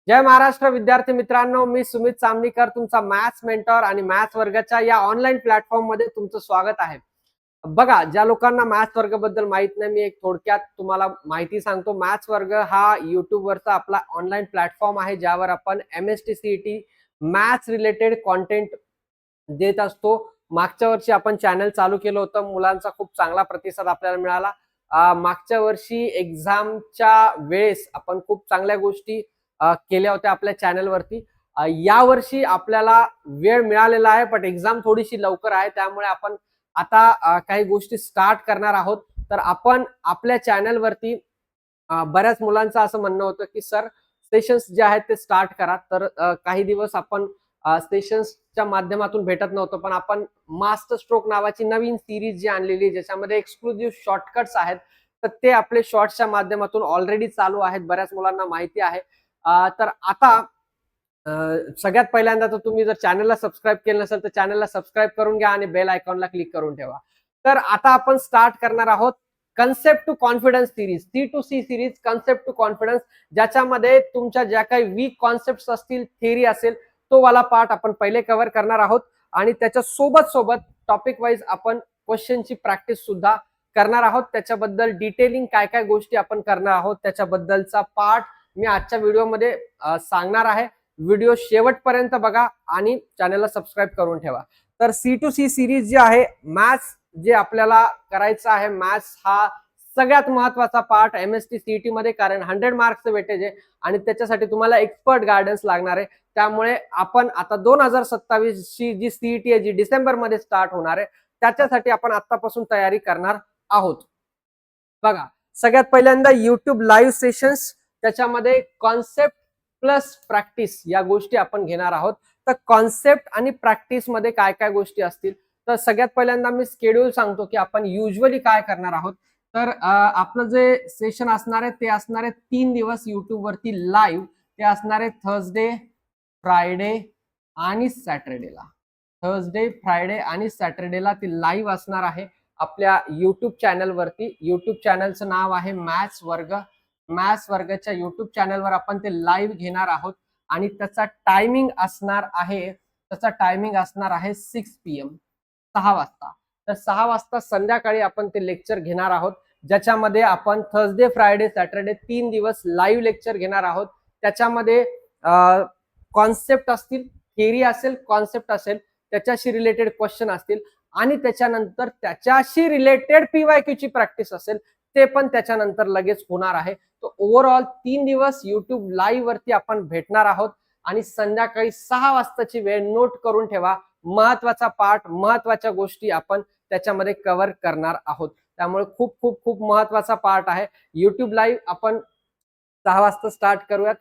जय महाराष्ट्र विद्यार्थी मित्रांनो, मी सुमित चामणीकर, तुमचा मॅथ्स मेंटॉर आणि मॅथ्स वर्गाच्या या ऑनलाईन प्लॅटफॉर्म मध्ये तुमचं स्वागत आहे. बघा, ज्या लोकांना मॅथ्स वर्गाबद्दल माहित नाही, मी एक थोडक्यात तुम्हाला माहिती सांगतो. मॅथ्स वर्ग हा युट्यूब वरचा आपला ऑनलाईन प्लॅटफॉर्म आहे, ज्यावर आपण MST CET maths related content देत असतो. मागच्या वर्षी आपण चॅनल चालू केलं होतं, मुलांचा खूप चांगला प्रतिसाद आपल्याला मिळाला. मागच्या वर्षी एक्झामच्या वेळेस आपण खूप चांगल्या गोष्टी केल्या होत्या आपल्या चॅनलवरती. यावर्षी आपल्याला वेळ मिळालेला आहे, पण एक्झाम थोडीशी लवकर आहे, त्यामुळे आपण आता काही गोष्टी स्टार्ट करणार आहोत. तर आपण आपल्या चॅनलवरती बऱ्याच मुलांचं असं म्हणणं होतं की सर, सेशन्स जे आहेत ते स्टार्ट करा. तर काही दिवस आपण सेशन्सच्या माध्यमातून भेटत नव्हतं, पण आपण मास्टर स्ट्रोक नावाची नवीन सिरीज जी आणलेली, ज्याच्यामध्ये एक्सक्लुझिव्ह शॉर्टकट्स आहेत, तर ते आपले शॉर्ट्सच्या माध्यमातून ऑलरेडी चालू आहेत, बऱ्याच मुलांना माहिती आहे. तर आता सगळ्यात पहिल्यांदा तर तुम्ही जर चॅनलला सबस्क्राईब केलं नसेल तर चॅनलला सबस्क्राईब करून घ्या आणि बेल आयकॉनला क्लिक करून ठेवा. तर आता आपण स्टार्ट करणार आहोत concept to confidence series, C2C series, concept to confidence, ज्याच्यामध्ये तुमच्या ज्या काही वीक कॉन्सेप्ट असतील, थिअरी असेल, तो वाला पार्ट आपण पहिले कव्हर करणार आहोत. आणि त्याच्या सोबत सोबत टॉपिक वाईज आपण क्वेश्चनची प्रॅक्टिस सुद्धा करणार आहोत. त्याच्याबद्दल डिटेलिंग काय काय गोष्टी आपण करणार आहोत त्याच्याबद्दलचा पार्ट मी आजच्या व्हिडिओमध्ये सांगणार आहे. व्हिडिओ शेवटपर्यंत बघा आणि चॅनलला सबस्क्राईब करून ठेवा. तर C2C सिरीज जी आहे, मॅथ्स जे आपल्याला करायचं आहे, मॅथ्स हा सगळ्यात महत्वाचा पार्ट MST CET मध्ये, कारण 100 मार्क्सचं वेटेज आहे आणि त्याच्यासाठी तुम्हाला एक्सपर्ट गायडन्स लागणार आहे. त्यामुळे आपण आता 2027 ची जी CET आहे, जी डिसेंबर मध्ये स्टार्ट होणार आहे, त्याच्यासाठी आपण आतापासून तयारी करणार आहोत. बघा, सगळ्यात पहिल्यांदा युट्यूब लाईव्ह सेशन्स, त्याच्यामध्ये कॉन्सेप्ट प्लस प्रॅक्टिस या गोष्टी आपण घेणार आहोत. तर कॉन्सेप्ट आणि प्रॅक्टिस मध्ये काय काय गोष्टी असतील, तर सगळ्यात पहिल्यांदा मी शेड्यूल सांगतो की आपण युजली काय करणार आहोत. तर आपलं जे सेशन असणार आहे ते असणार आहे 3 दिवस युट्यूब वरती लाईव्ह. ते असणार आहे थर्सडे, फ्रायडे आणि सॅटर्डेला. थर्सडे, फ्रायडे आणि सॅटर्डेला ती लाईव्ह असणार आहे आपल्या युट्यूब चॅनलवरती. युट्यूब चॅनलचं नाव आहे मॅथ्स वर्ग. मॅथ्स वर्गाच्या युट्यूब चॅनलवर आपण ते लाईव्ह घेणार आहोत आणि त्याचा टायमिंग असणार आहे 6 PM, 6 वाजता. तर 6 वाजता संध्याकाळी आपण ते लेक्चर घेणार आहोत, ज्याच्यामध्ये आपण थर्सडे, फ्रायडे, सॅटर्डे 3 दिवस लाईव्ह लेक्चर घेणार आहोत. त्याच्यामध्ये कॉन्सेप्ट असतील, थिअरी असेल, कॉन्सेप्ट असेल, त्याच्याशी रिलेटेड क्वेश्चन असतील आणि त्याच्यानंतर त्याच्याशी रिलेटेड PYQ ची प्रॅक्टिस असेल, ते पण त्याच्यानंतर लगेच होणार आहे. तो ओव्हरऑल 3 दिवस युट्यूब लाईव्ह वरती आपण भेटणार आहोत आणि संध्याकाळी 6 वाजताची वेळ नोट करून ठेवा. महत्वाचा पार्ट, महत्वाच्या गोष्टी आपण त्याच्यामध्ये कव्हर करणार आहोत. त्यामुळे खूप खूप खूप महत्वाचा पार्ट आहे. युट्यूब लाईव्ह आपण 6 वाजता स्टार्ट करूयात.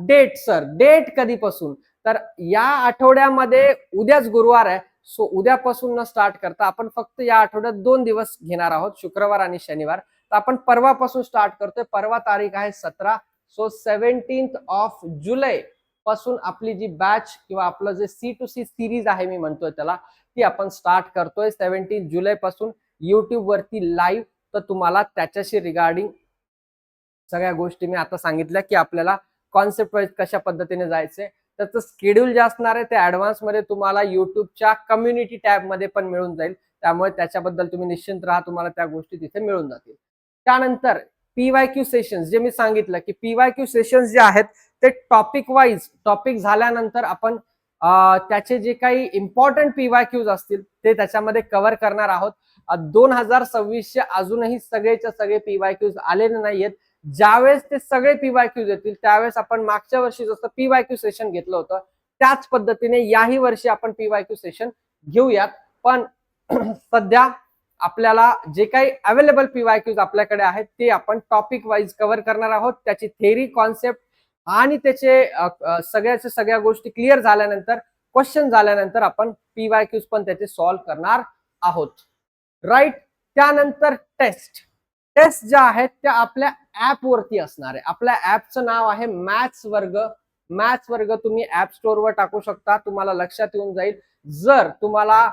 डेट सर, डेट कधीपासून? तर या आठवड्यामध्ये उद्याच गुरुवार आहे, सो उद्यापासून न स्टार्ट करता आपण फक्त या आठवड्यात 2 दिवस घेणार आहोत, शुक्रवार आणि शनिवार. तर आपण परवापासून स्टार्ट करतोय. परवा तारीख आहे 17, सो 17 जुलै पासून आपली जी बॅच किंवा आपलं जे C2C सिरीज आहे, मी म्हणतोय त्याला, ती आपण स्टार्ट करतोय 17 जुलै पासून युट्यूब वरती लाईव्ह. तर तुम्हाला त्याच्याशी रिगार्डिंग सगळ्या गोष्टी मी आता सांगितल्या की आपल्याला कॉन्सेप्ट वाईज कशा पद्धतीने जायचंय. त्याचं शेड्यूल जे असणार आहे ते ऍडव्हान्स मध्ये तुम्हाला युट्यूबच्या कम्युनिटी टॅब मध्ये पण मिळून जाईल. त्यामुळे त्याच्याबद्दल तुम्ही निश्चिंत राहा, तुम्हाला त्या गोष्टी तिथे मिळून जातील. त्यानंतर PYQ सेशन्स, जे मी सांगितलं की PYQ सेशन्स जे आहेत ते टॉपिक वाईज, टॉपिक झाल्यानंतर आपण त्याचे जे काही इम्पॉर्टंट PYQs असतील ते त्याच्यामध्ये कव्हर करणार आहोत. 2026चे अजूनही सगळेच्या सगळे PYQs आलेले नाहीयेत. ज्यावेळेस ते सगळे PYQs येतील त्यावेळेस आपण मागच्या वर्षी जसं PYQ सेशन घेतलं होतं त्याच पद्धतीने याही वर्षी आपण PYQ सेशन घेऊयात. पण सध्या आपल्याला जे काही अवेलेबल PYQs आपल्याकडे आहेत ते आपण टॉपिक वाईज कव्हर करणार आहोत. त्याची थेअरी, कॉन्सेप्ट आणि त्याचे सगळ्याच्या सगळ्या गोष्टी क्लिअर झाल्यानंतर, क्वेश्चन झाल्यानंतर आपण PYQs पण त्याचे सॉल्व्ह करणार आहोत. राईट. त्यानंतर टेस्ट. टेस्ट ज्या आहेत त्या आपल्या ऍप वरती असणार आहे. आपल्या ऍपचं नाव आहे मॅथ्स वर्ग. मॅथ्स वर्ग तुम्ही ऍप स्टोअर वर टाकू शकता, तुम्हाला लक्षात येऊन जाईल. जर तुम्हाला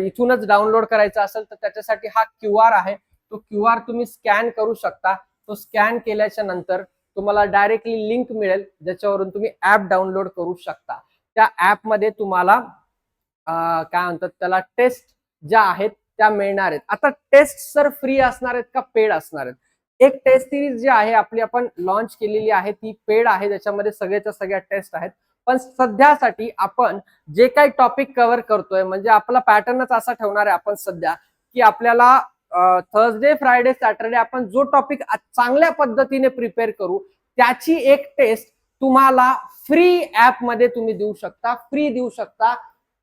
इथूनच डाउनलोड करायचा असेल तर त्याच्यासाठी हा QR आहे, तो QR तुम्ही स्कॅन करू शकता. तो स्कॅन केल्याच्या नंतर तुम्हाला डायरेक्टली लिंक मिळेल ज्याच्यावरून तुम्ही ऍप डाउनलोड करू शकता. त्या ऍप मध्ये तुम्हाला काय म्हणतात त्याला टेस्ट ज्या आहेत त्या मिळणार आहेत. आता टेस्ट सर फ्री असणार आहेत का पेड असणार आहेत? एक टेस्ट सिरीज जी आहे आपली आपण लॉन्च केलेली आहे ती पेड आहे, त्याच्यामध्ये सगळ्याच्या सगळ्या टेस्ट आहेत. पण सध्यासाठी आपण जे काही टॉपिक कव्हर करतोय म्हणजे आपला पॅटर्नच असा ठेवणार आहे आपण सध्या की आपल्याला थर्सडे फ्रायडे सॅटरडे आपण जो टॉपिक चांगल्या पद्धतीने प्रिपेअर करू त्याची एक टेस्ट तुम्हाला फ्री ऍप मध्ये तुम्ही देऊ शकता, फ्री देऊ शकता.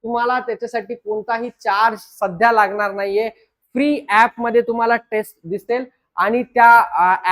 तुम्हाला त्याच्यासाठी कोणताही चार्ज सध्या लागणार नाहीये. फ्री ऍप मध्ये तुम्हाला टेस्ट दिसेल आणि त्या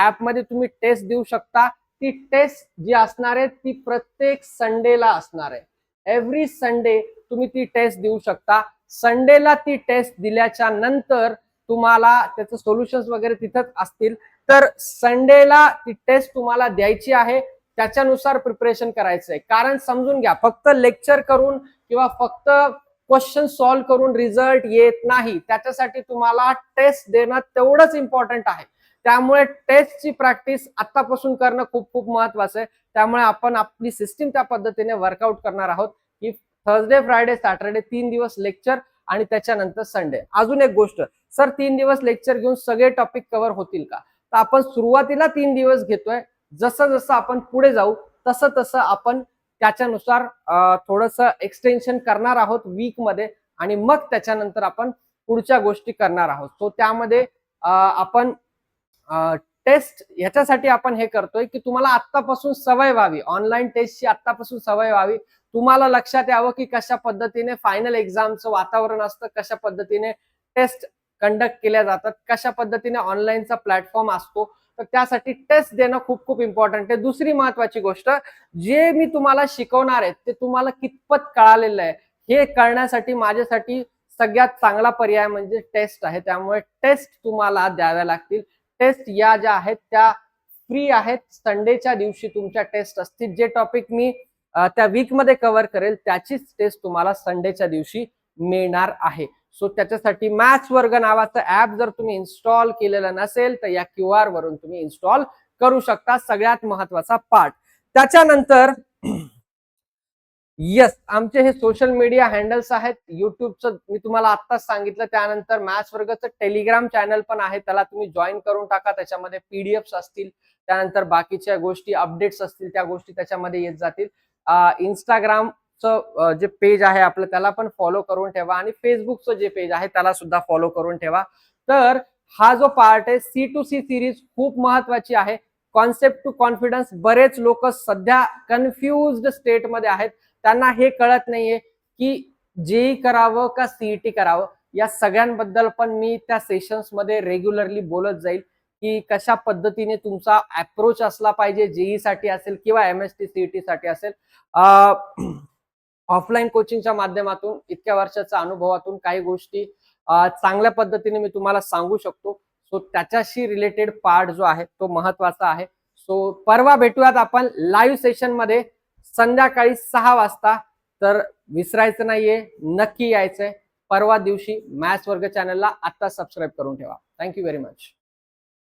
ऍप मध्ये तुम्ही टेस्ट देऊ शकता. ती टेस्ट जी असणार आहे ती प्रत्येक संडेला असणार आहे. एव्हरी संडे तुम्ही ती टेस्ट देऊ शकता. संडेला ती टेस्ट दिल्याच्या नंतर तुम्हाला त्याचं सोल्युशन्स वगैरे तिथंच असतील. तर संडेला ती टेस्ट तुम्हाला द्यायची आहे, त्याच्यानुसार प्रिपरेशन करायचंय. कारण समजून घ्या, फक्त लेक्चर करून किंवा फक्त क्वेश्चन सॉल्व्ह करून रिझल्ट येत नाही. त्याच्यासाठी तुम्हाला टेस्ट देणं तेवढंच इम्पॉर्टंट आहे. त्यामुळे टेस्टची प्रॅक्टिस आतापासून करणं खूप खूप महत्वाचं आहे. त्यामुळे आपण आपली सिस्टीम त्या पद्धतीने वर्कआउट करणार आहोत की थर्सडे फ्रायडे सॅटरडे 3 दिवस लेक्चर आणि त्याच्यानंतर संडे. अजून एक गोष्ट सर, 3 दिवस लेक्चर घेऊन सगळे टॉपिक कव्हर होतील का? तर आपण सुरुवातीला 3 दिवस घेतोय. जसं जसं आपण पुढे जाऊ तसं तसं आपण त्याच्यानुसार थोडंसं एक्सटेन्शन करणार आहोत वीक मध्ये आणि मग त्याच्यानंतर आपण पुढच्या गोष्टी करणार आहोत. सो त्यामध्ये आपण टेस्ट ह्याच्यासाठी आपण हे करतोय की तुम्हाला आत्तापासून सवय व्हावी, ऑनलाईन टेस्टची आत्तापासून सवय व्हावी. तुम्हाला लक्षात यावं की कशा पद्धतीने फायनल एक्झामचं वातावरण असतं, कशा पद्धतीने टेस्ट कंडक्ट केल्या जातात, कशा पद्धतीने ऑनलाईनचा प्लॅटफॉर्म असतो. तर त्यासाठी टेस्ट देणं खूप खूप इम्पॉर्टंट आहे. दुसरी महत्वाची गोष्ट, जे मी तुम्हाला शिकवणार आहे ते तुम्हाला कितपत कळालेलं आहे हे कळण्यासाठी माझ्यासाठी सगळ्यात चांगला पर्याय म्हणजे टेस्ट आहे. त्यामुळे टेस्ट तुम्हाला द्याव्या लागतील. टेस्ट या ज्या आहेत त्या फ्री आहेत. संडेच्या दिवशी तुमच्या टेस्ट असतील. जे टॉपिक मी त्या वीक मध्ये कव्हर करेल त्याचीच टेस्ट तुम्हाला संडेच्या दिवशी मिळणार आहे. सो त्याच्यासाठी मॅथ्स वर्ग नावाचं ऍप जर तुम्ही इन्स्टॉल केलेलं नसेल तर या QR वरून तुम्ही इन्स्टॉल करू शकता. सगळ्यात महत्वाचा पार्ट. त्याच्यानंतर येस, आमचे हे सोशल मीडिया हँडल्स आहेत. युट्यूबचं मी तुम्हाला आत्ताच सांगितलं. त्यानंतर मॅथ्स वर्गाचं टेलिग्राम चॅनल पण आहे, त्याला तुम्ही जॉईन करून टाका. त्याच्यामध्ये पीडीएफ्स असतील, त्यानंतर बाकीच्या गोष्टी अपडेट्स असतील, त्या गोष्टी त्याच्यामध्ये येत जातील. इंस्टाग्रामचं जे पेज आहे आपलं त्याला पण फॉलो करून ठेवा आणि फेसबुकचं जे पेज आहे त्याला सुद्धा फॉलो करून ठेवा. तर हा जो पार्ट आहे C2C सिरीज खूप महत्वाची आहे. Concept to confidence. बरेच लोक सध्या कन्फ्युज्ड स्टेटमध्ये आहेत. त्यांना हे कळत नाहीये की जेई करावं का सीईटी करावं. या सगळ्यांबद्दल पण मी त्या सेशन्स मध्ये रेग्युलरली बोलत जाईल की कशा पद्धतीने तुमचा अप्रोच असला पाहिजे. जेई साठी असेल किंवा MST CET साठी असेल. ऑफलाईन कोचिंगच्या माध्यमातून इतक्या वर्षाच्या अनुभवातून काही गोष्टी चांगल्या पद्धतीने मी तुम्हाला सांगू शकतो. सो त्याच्याशी रिलेटेड पार्ट जो आहे तो महत्वाचा आहे. सो परवा भेटूयात आपण लाईव्ह सेशन मध्ये संध्याकाळी 6 वाजता. तर विसरायचं नाहीये, नक्की यायचंय. परवा दिवशी मॅथ्स वर्ग चॅनलला आता सबस्क्राईब करून ठेवा. Thank you very much.